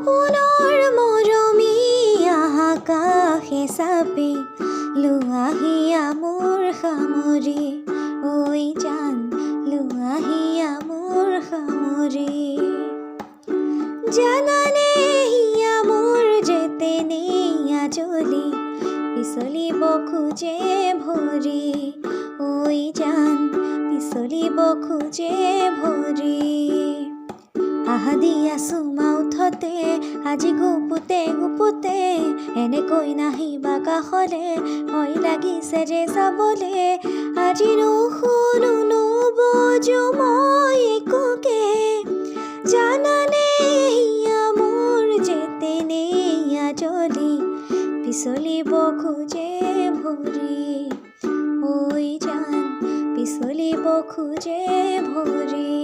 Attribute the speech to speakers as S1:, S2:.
S1: সপোনৰ মৰমী আকাশে চাপি লোৱাহিয়া মোৰ সামৰি ঐ জান লোৱাহিয়া মোৰ সামৰি জানানে হিয়া মোৰ যেতেনেয়া জ্বলি পিছলিব খোজে ভৰি ঐ জান পিছলিব খোজে ভৰি আহা দিয়া চুমা উঠতে আজি গুপুতে গুপুতে এনেকৈ নাহিবা কাষলে ভয় লাগিছে যে যাবলে আজি নুশুনো নুবুজো মই একোকে জানানে হিয়া মোৰ যেতেনেয়া জ্বলি পিছলিব খোজে ভৰি ঐ জান পিছলিব খোজে ভৰি